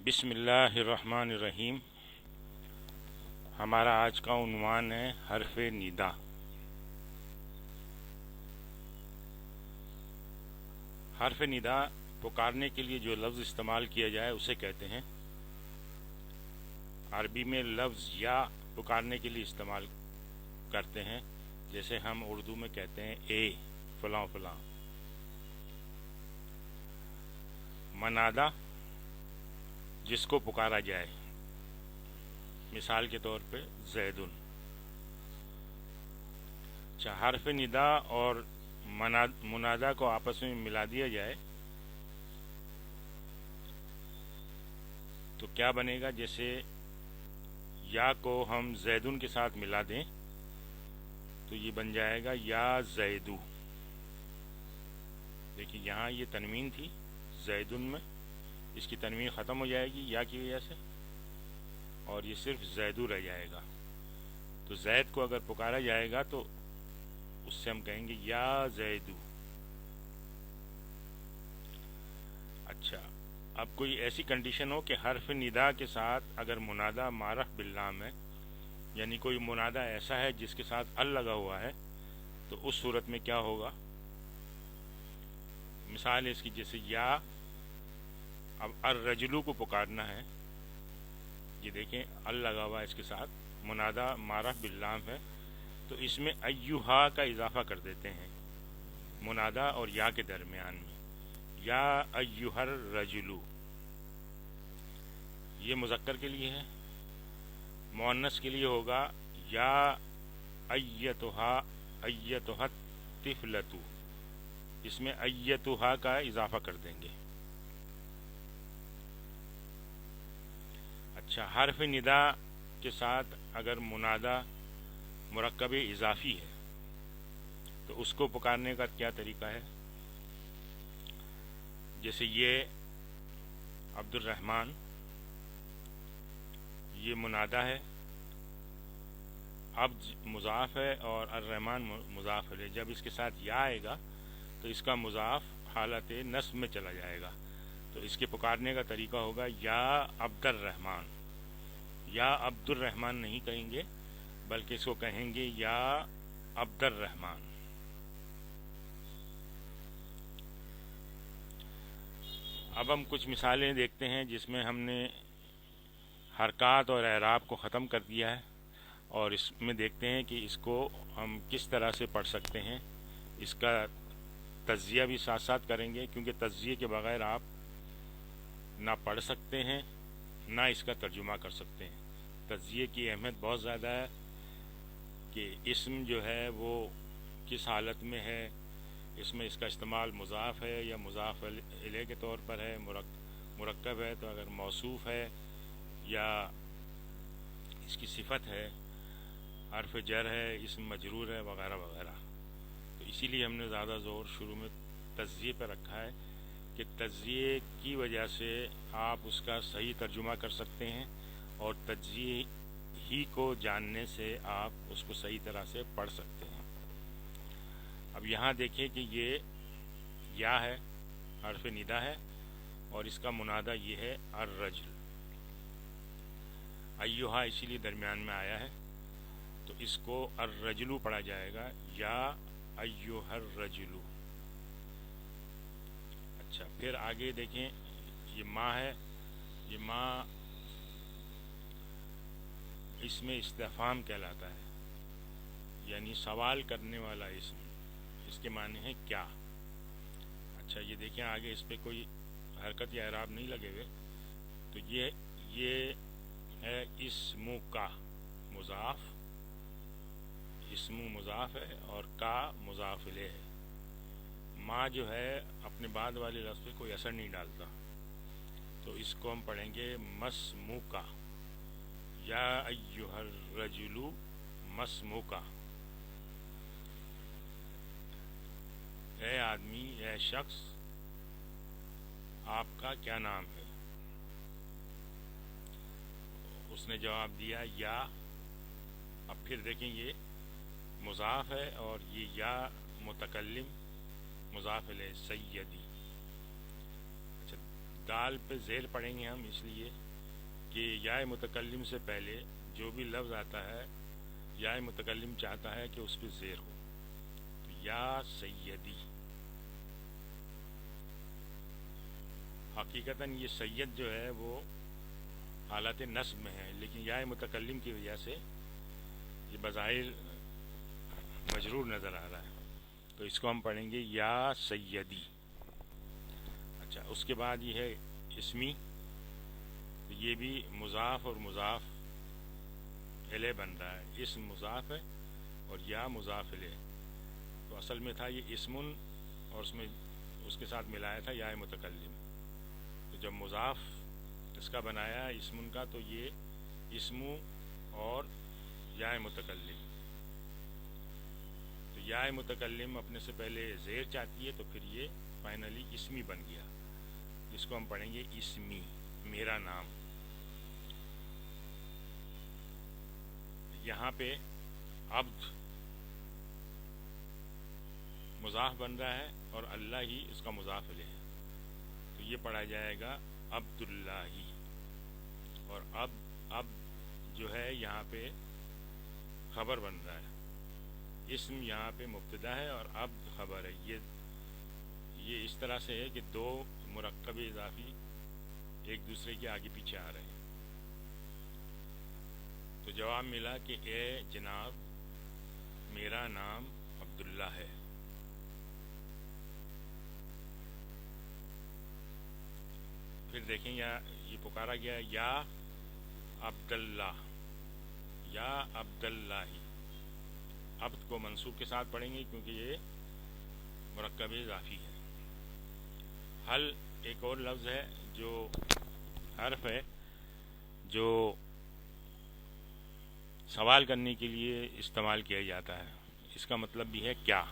بسم اللہ الرحمن الرحیم۔ ہمارا آج کا عنوان ہے حرف ندا۔ حرف ندا پکارنے کے لیے جو لفظ استعمال کیا جائے اسے کہتے ہیں۔ عربی میں لفظ یا پکارنے کے لیے استعمال کرتے ہیں، جیسے ہم اردو میں کہتے ہیں اے فلاں فلاں۔ منادا، جس کو پکارا جائے، مثال کے طور پہ زیدن۔ حرف ندا اور منادا کو آپس میں ملا دیا جائے تو کیا بنے گا؟ جیسے یا کو ہم زیدن کے ساتھ ملا دیں تو یہ بن جائے گا یا زیدو۔ دیکھیے یہاں یہ تنوین تھی زیدن میں، اس کی تنوین ختم ہو جائے گی یا کی وجہ سے، اور یہ صرف زیدو رہ جائے گا۔ تو زید کو اگر پکارا جائے گا تو اس سے ہم کہیں گے یا زیدو۔ اچھا، اب کوئی ایسی کنڈیشن ہو کہ حرف ندا کے ساتھ اگر منادا معرف باللام ہے، یعنی کوئی منادا ایسا ہے جس کے ساتھ ال لگا ہوا ہے، تو اس صورت میں کیا ہوگا؟ مثال ہے اس کی، جیسے یا اب الرجلو کو پکارنا ہے، یہ دیکھیں ال لگا ہوا ہے اس کے ساتھ، منادا معرف باللام ہے، تو اس میں ایہا کا اضافہ کر دیتے ہیں منادا اور یا کے درمیان میں، یا ایہا الرجلو۔ یہ مذکر کے لیے ہے۔ مؤنث کے لیے ہوگا یا ایتھا الطفلۃ، اس میں ایتھا کا اضافہ کر دیں گے۔ اچھا، حرف ندا کے ساتھ اگر منادا مرکب اضافی ہے تو اس کو پکارنے کا کیا طریقہ ہے؟ جیسے یہ عبد الرحمن، یہ منادا ہے، عبد مضاف ہے اور الرحمن مضاف ہے۔ جب اس کے ساتھ یا آئے گا تو اس کا مضاف حالت نصب میں چلا جائے گا، تو اس کے پکارنے کا طریقہ ہوگا یا عبد الرحمن۔ یا عبد الرحمن نہیں کہیں گے، بلکہ اس کو کہیں گے یا عبد الرحمن۔ اب ہم کچھ مثالیں دیکھتے ہیں جس میں ہم نے حرکات اور اعراب کو ختم کر دیا ہے، اور اس میں دیکھتے ہیں کہ اس کو ہم کس طرح سے پڑھ سکتے ہیں۔ اس کا تجزیہ بھی ساتھ ساتھ کریں گے، کیونکہ تجزیے کے بغیر آپ نہ پڑھ سکتے ہیں نہ اس کا ترجمہ کر سکتے ہیں۔ تجزیے کی اہمیت بہت زیادہ ہے کہ اسم جو ہے وہ کس حالت میں ہے، اس میں اس کا استعمال مضاف ہے یا مضاف الیہ کے طور پر ہے، مرکب ہے تو اگر موصوف ہے یا اس کی صفت ہے، حرف جر ہے، اسم مجرور ہے، وغیرہ وغیرہ۔ تو اسی لیے ہم نے زیادہ زور شروع میں تجزیے پہ رکھا ہے کہ تجزیے کی وجہ سے آپ اس کا صحیح ترجمہ کر سکتے ہیں، اور تجزیے ہی کو جاننے سے آپ اس کو صحیح طرح سے پڑھ سکتے ہیں۔ اب یہاں دیکھیں کہ یہ یا ہے، حرف ندا ہے، اور اس کا منادا یہ ہے الرجل۔ ایہا اسی لیے درمیان میں آیا ہے، تو اس کو الرجلو پڑھا جائے گا، یا ایہا الرجلو۔ اچھا، پھر آگے دیکھیں، یہ ماں ہے، یہ ماں اس میں استفہام کہلاتا ہے، یعنی سوال کرنے والا اسم، اس کے معنی ہے کیا۔ اچھا، یہ دیکھیں آگے اس پہ کوئی حرکت یا اعراب نہیں لگے ہوئے، تو یہ ہے اسمو کا مضاف، اسمو مضاف ہے اور کا مضاف الیہ ہے۔ ماں جو ہے اپنے بعد والے لفظ پہ کوئی اثر نہیں ڈالتا، تو اس کو ہم پڑھیں گے مسموکا، یا ایہا الرجل مسموکا۔ اے آدمی، اے شخص، آپ کا کیا نام ہے؟ اس نے جواب دیا یا۔ اب پھر دیکھیں یہ مضاف ہے اور یہ یا متکلم مضاف الیہ سیدی۔ اچھا، دال پہ زیر پڑھیں گے ہم، اس لیے کہ یا متکلم سے پہلے جو بھی لفظ آتا ہے یا متکلم چاہتا ہے کہ اس پہ زیر ہو. تو یا سیدی، حقیقتاً یہ سید جو ہے وہ حالت نصب میں ہے، لیکن یا متکلم کی وجہ سے یہ بظاہر مجرور نظر آ رہا ہے، تو اس کو ہم پڑھیں گے یا سیدی. اچھا، اس کے بعد یہ ہے اسمی، تو یہ بھی مضاف اور مضاف الیہ بن رہا ہے. اسم مضاف ہے اور یا مضاف الیہ، تو اصل میں تھا یہ اسمن اور اس کے ساتھ ملایا تھا یا متکلم. تو جب مضاف اس کا بنایا اسمن کا، تو یہ اسمو اور یا متکلم. تو یا متکلم اپنے سے پہلے زیر چاہتی ہے، تو پھر یہ فائنلی اسمی بن گیا. اس کو ہم پڑھیں گے اسمی، میرا نام. یہاں پہ عبد مضاف بن رہا ہے اور اللہ ہی اس کا مضاف الیہ ہے، تو یہ پڑھا جائے گا عبداللہ. اور اب جو ہے یہاں پہ خبر بن رہا ہے، اسم یہاں پہ مبتدا ہے اور عبد خبر ہے. یہ اس طرح سے ہے کہ دو مرکب اضافی ایک دوسرے کے آگے پیچھے آ رہے ہیں. تو جواب ملا کہ اے جناب میرا نام عبداللہ ہے. پھر دیکھیں یہ پکارا گیا یا عبداللہ، یا عبداللہ. عبد کو منصوب کے ساتھ پڑھیں گے کیونکہ یہ مرکب اضافی ہے. حل ایک اور لفظ ہے، جو حرف ہے جو سوال کرنے کے لیے استعمال کیا جاتا ہے. اس کا مطلب بھی ہے کیا.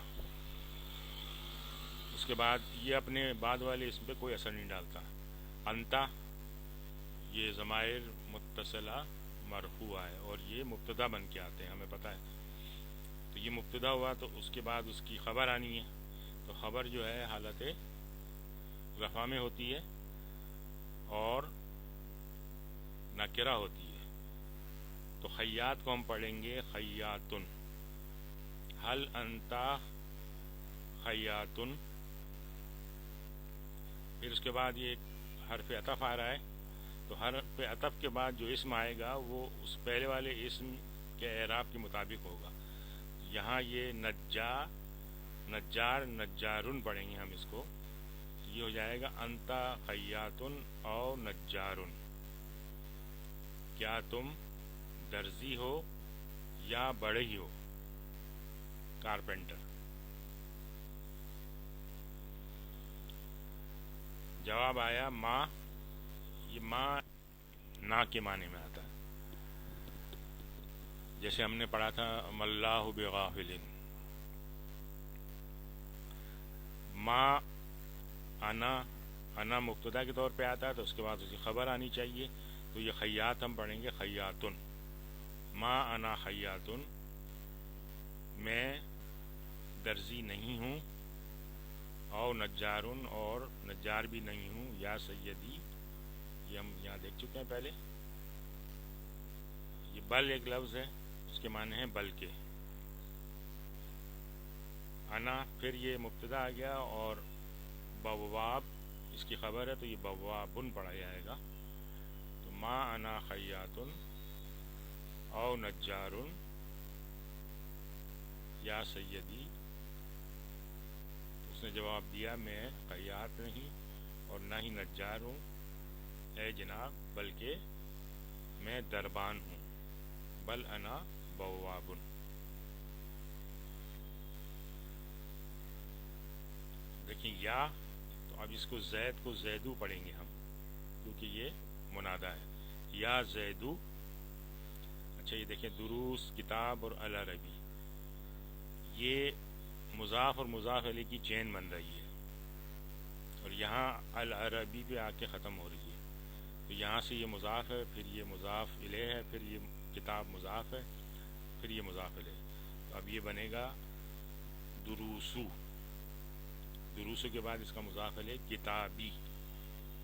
اس کے بعد یہ اپنے بعد والے اسم پہ کوئی اثر نہیں ڈالتا. انتا یہ ضمائر متصلہ مرفوع ہے اور یہ مبتدا بن کے آتے ہیں، ہمیں پتہ ہے. تو یہ مبتدا ہوا تو اس کے بعد اس کی خبر آنی ہے. تو خبر جو ہے حالت رفع میں ہوتی ہے اور نکرہ ہوتی ہے. تو خیاط کو ہم پڑھیں گے خیاتن. حل انتا خیاتن. پھر اس کے بعد یہ حرف عطف آ رہا ہے، تو حرف عطف کے بعد جو اسم آئے گا وہ اس پہلے والے اسم کے اعراب کے مطابق ہوگا. یہاں یہ نجار نجارن پڑھیں گے ہم اس کو. یہ ہو جائے گا انتا خیاتن او نجارن. کیا تم درزی ہو یا بڑھئی ہو، کارپینٹر. جواب آیا ماں. یہ ماں نا کے معنی میں آتا ہے، جیسے ہم نے پڑھا تھا مَاللَّهُ بِغَافِلٍ. ماں انا مبتدا کے طور پہ آتا ہے، تو اس کے بعد اس کی خبر آنی چاہیے. تو یہ خیاط ہم پڑھیں گے خیاتن. ما انا خیاتن، میں درزی نہیں ہوں. او نجارن، اور نجار بھی نہیں ہوں. یا سیدی، یہ ہم یہاں دیکھ چکے ہیں پہلے. یہ بل ایک لفظ ہے، اس کے معنی ہیں بلکہ. انا پھر یہ مبتدا آ گیا اور بواب اس کی خبر ہے، تو یہ بوابن پڑھا جائے گا. تو ما انا خیاتن او نجارن یا سیدی. اس نے جواب دیا میں خیاط نہیں اور نہ ہی نجار ہوں اے جناب، بلکہ میں دربان ہوں. بل انا بوابن. دیکھیں یا، تو اب اس کو زید کو زیدو پڑھیں گے ہم کیونکہ یہ منادا ہے. یا زیدو. اچھا یہ دیکھیں دروس کتاب اور العربی، یہ مضاف اور مضاف علیہ کی چین بن رہی ہے اور یہاں العربی پہ آ کے ختم ہو رہی ہے. تو یہاں سے یہ مضاف ہے، پھر یہ مضاف الیہ ہے، پھر یہ کتاب مضاف ہے، پھر یہ مضاف الیہ. تو اب یہ بنے گا دروسو. دروسو کے بعد اس کا مضاف الیہ کتابی.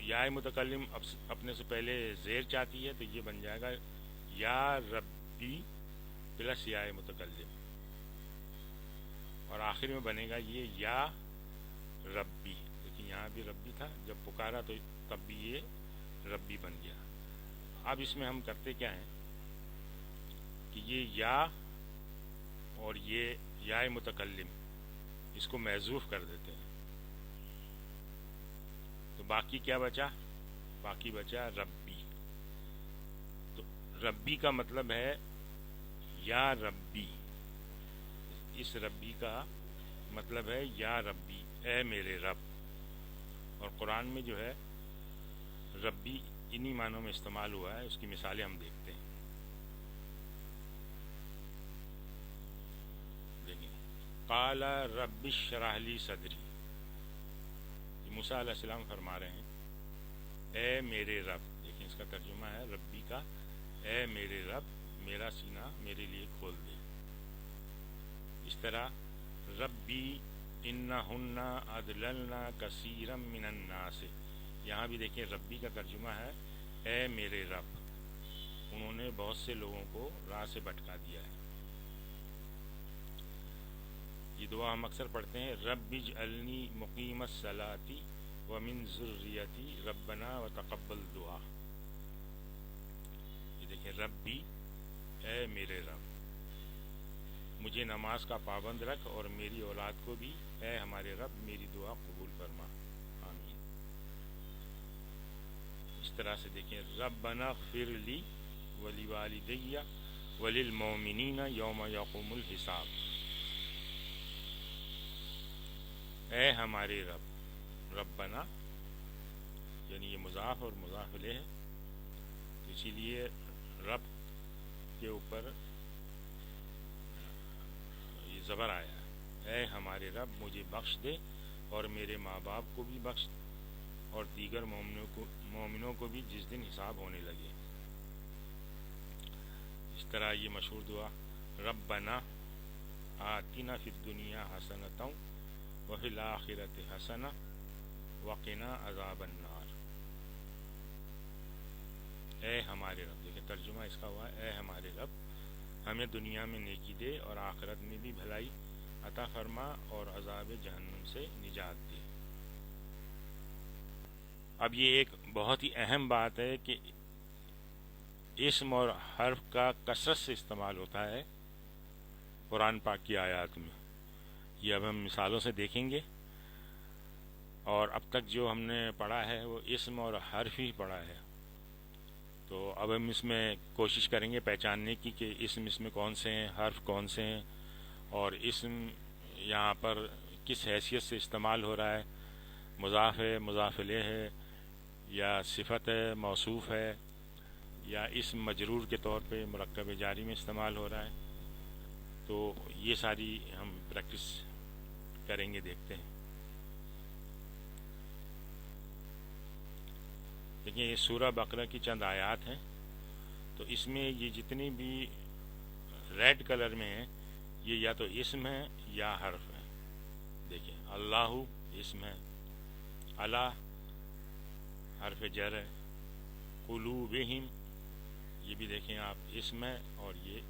یا متکلم اپنے سے پہلے زیر چاہتی ہے تو یہ بن جائے گا یا ربی پلس یا متکلم، اور آخر میں بنے گا یہ یا ربی، لیکن یہاں بھی ربی تھا، جب پکارا تو تب بھی یہ ربی بن گیا۔ اب اس میں ہم کرتے کیا ہیں کہ یہ یا اور یہ یا متکلم اس کو محذوف کر دیتے ہیں، تو باقی کیا بچا؟ باقی بچا ربی۔ تو ربی کا مطلب ہے یا ربی، اس ربی کا مطلب ہے یا ربی، اے میرے رب۔ اور قرآن میں جو ہے ربی انہی معنوں میں استعمال ہوا ہے، اس کی مثالیں ہم دیکھتے ہیں۔ دیکھیں، قال رب اشرح لی صدری، موسیٰ علیہ السلام فرما رہے ہیں اے میرے رب، دیکھیں اس کا ترجمہ ہے ربی کا، اے میرے رب میرا سینہ میرے لیے کھول دے۔ اس طرح ربی انہن اضللن کثیرا من الناس، یہاں بھی دیکھیں ربی کا ترجمہ ہے اے میرے رب، انہوں نے بہت سے لوگوں کو راہ سے بھٹکا دیا ہے۔ یہ دعا ہم اکثر پڑھتے ہیں، رب اجعلنی مقیم الصلاۃ ومن ذریتی ربنا وتقبل دعا۔ یہ دیکھیں ربی اے میرے رب، مجھے نماز کا پابند رکھ اور میری اولاد کو بھی، اے ہمارے رب میری دعا قبول فرما، آمین۔ اس طرح سے دیکھیں ربنا اغفر لی ولوالدی وللمؤمنین یوم یقوم الحساب، اے ہمارے رب، ربنا یعنی یہ مضاف اور مضاف الیہ ہے، تو اسی لیے رب کے اوپر یہ زبر آیا ہے، اے ہمارے رب مجھے بخش دے اور میرے ماں باپ کو بھی بخش اور دیگر مومنوں کو بھی جس دن حساب ہونے لگے۔ اس طرح یہ مشہور دعا ربنا آتنا فی الدنیا حسنۃ وفی الآخرۃ حسنہ وقنا عذاب النار، اے ہمارے رب، دیکھیں ترجمہ اس کا ہوا ہے اے ہمارے رب ہمیں دنیا میں نیکی دے اور آخرت میں بھی بھلائی عطا فرما اور عذاب جہنم سے نجات دے۔ اب یہ ایک بہت ہی اہم بات ہے کہ اسم اور حرف کا کثرت سے استعمال ہوتا ہے قرآن پاک کی آیات میں، یہ اب ہم مثالوں سے دیکھیں گے، اور اب تک جو ہم نے پڑھا ہے وہ اسم اور حرف ہی پڑھا ہے، تو اب ہم اس میں کوشش کریں گے پہچاننے کی کہ اسم اس میں کون سے ہیں، حرف کون سے ہیں، اور اسم یہاں پر کس حیثیت سے استعمال ہو رہا ہے، مضاف ہے، مضاف الیہ ہے، یا صفت ہے، موصوف ہے، یا اسم مجرور کے طور پہ مرکب جاری میں استعمال ہو رہا ہے۔ تو یہ ساری ہم پریکٹس کریں گے، دیکھتے ہیں۔ دیکھیں یہ سورہ بقرہ کی چند آیات ہیں، تو اس میں یہ جتنی بھی ریڈ کلر میں ہیں یہ یا تو اسم ہے یا حرف ہے۔ دیکھیں اللہ اسم ہے، علی حرف جر ہے، قلوبہم یہ بھی دیکھیں آپ اسم ہے، اور یہ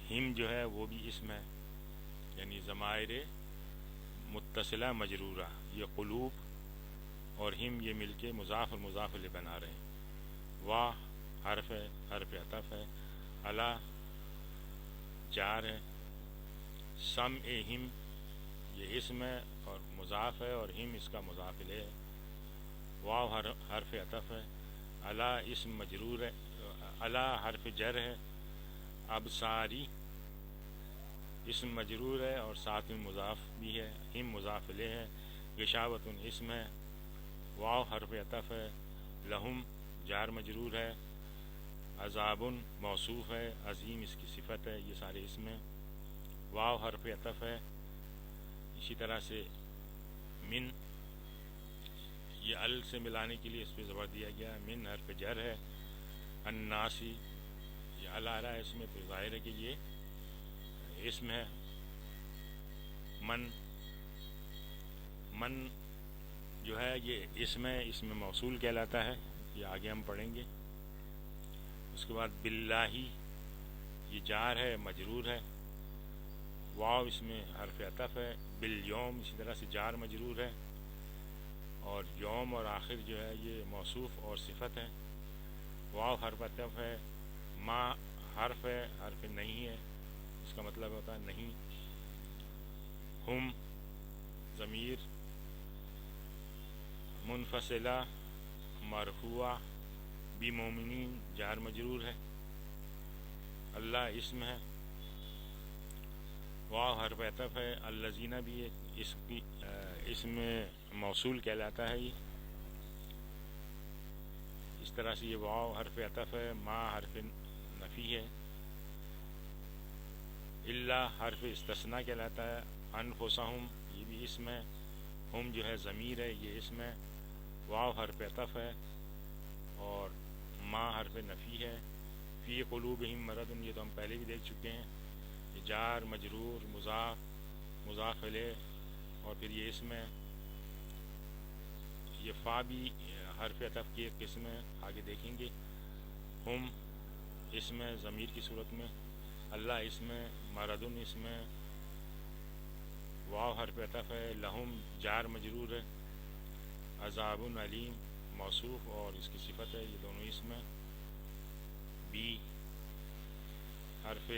ہم جو ہے وہ بھی اسم ہے، یعنی ضمائر متصلہ مجرورہ، یہ قلوب اور ہم یہ مل کے مضاف اور مضاف الیہ بنا رہے ہیں۔ واہ حرف ہے، حرف عطف ہے، علی جار ہے، سمعہم یہ اسم ہے اور مضاف ہے، اور ہم اس کا مضاف الیہ ہے۔ واو حرف عطف ہے، علی اسم مجرور ہے، علی حرف جر ہے، ابصاری اسم مجرور ہے اور ساتھ میں مضاف بھی ہے، ہم مضاف الیہ ہے، غشاوۃ اسم ہے، واو حرف عطف ہے، لہم جار مجرور ہے، عذاب موصوف ہے، عظیم اس کی صفت ہے، یہ سارے اسم ہیں۔ واو حرف عطف ہے، اسی طرح سے من یہ ال سے ملانے کے لیے اس پہ زبر دیا گیا ہے، من حرف جر ہے، الناسی یہ ال آ رہا ہے اس میں، تو ظاہر ہے کہ یہ اسم ہے۔ من جو ہے یہ اسم موصول کہلاتا ہے، یہ آگے ہم پڑھیں گے۔ اس کے بعد باللہ، یہ جار ہے مجرور ہے، واو اس میں حرف عطف ہے، بالیوم اسی طرح سے جار مجرور ہے، اور یوم اور آخر جو ہے یہ موصوف اور صفت ہے۔ واو حرف عطف ہے، ما حرف ہے، حرف نہیں ہے، اس کا مطلب ہوتا ہے نہیں۔ ہم ضمیر منفصلہ مرفوعہ، بمومنین جار مجرور ہے، اللہ اسم ہے، واو حرف عطف ہے، الذین بھی اسم موصول کہلاتا ہے۔ یہ اس طرح سے یہ واو حرف عطف ہے، ما حرف نفی ہے، اللہ حرف استثناء کہلاتا ہے، انفسہم یہ بھی اسم ہے، ہم جو ہے ضمیر ہے یہ اسم ہے، واو حرف عطف ہے اور ما حرف نفی ہے، فی قلوبہم مرض یہ تو ہم پہلے بھی دیکھ چکے ہیں، یہ جار مجرور مضاف مضاف الیہ اور پھر یہ اسم ہے۔ یہ فا بھی حرف عطف کی ایک قسم ہے، آگے دیکھیں گے۔ ہم اسم ہے ضمیر کی صورت میں، اللہ اسم ہے، مرضن اسم ہے، واو حرف عطف ہے، لہم جار مجرور ہے، عذاب علیم موصوف اور اس کی صفت ہے، یہ دونوں اسم ہیں۔ بی حرف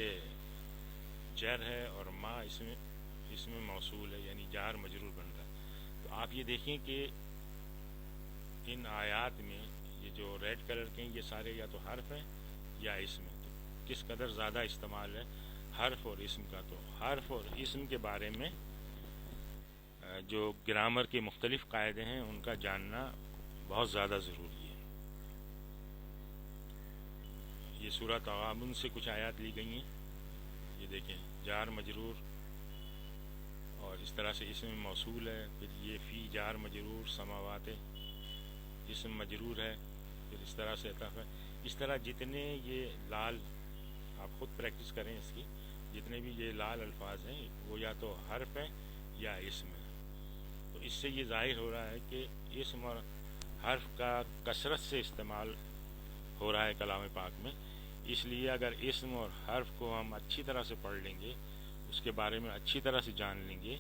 جر ہے اور ما اسم موصول ہے، یعنی جار مجرور بنتا ہے۔ تو آپ یہ دیکھیں کہ ان آیات میں یہ جو ریڈ کلر کے ہیں یہ سارے یا تو حرف ہیں یا اسم ہیں، تو کس قدر زیادہ استعمال ہے حرف اور اسم کا۔ تو حرف اور اسم کے بارے میں جو گرامر کے مختلف قاعدے ہیں ان کا جاننا بہت زیادہ ضروری ہے۔ یہ سورہ تغابن سے کچھ آیات لی گئی ہیں، یہ دیکھیں جار مجرور اور اس طرح سے اسم موصول ہے، پھر یہ فی جار مجرور، سماوات اسم مجرور ہے، پھر اس طرح سے عطف ہے۔ اس طرح جتنے یہ لال، آپ خود پریکٹس کریں اس کی، جتنے بھی یہ لال الفاظ ہیں وہ یا تو حرف ہیں یا اسم ہے۔ تو اس سے یہ ظاہر ہو رہا ہے کہ اسم اور حرف کا کثرت سے استعمال ہو رہا ہے کلام پاک میں، اس لیے اگر اسم اور حرف کو ہم اچھی طرح سے پڑھ لیں گے، اس کے بارے میں اچھی طرح سے جان لیں گے،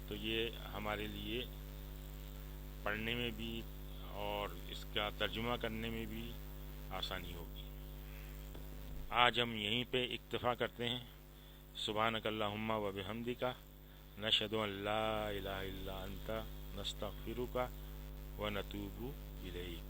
تو یہ ہمارے لیے پڑھنے میں بھی اور اس کا ترجمہ کرنے میں بھی آسانی ہوگی۔ آج ہم یہیں پہ اکتفا کرتے ہیں۔ سبحانک اللہم و بحمدک، نشہد ان لا الہ الا انت، نستغفرک و نتوب الیک۔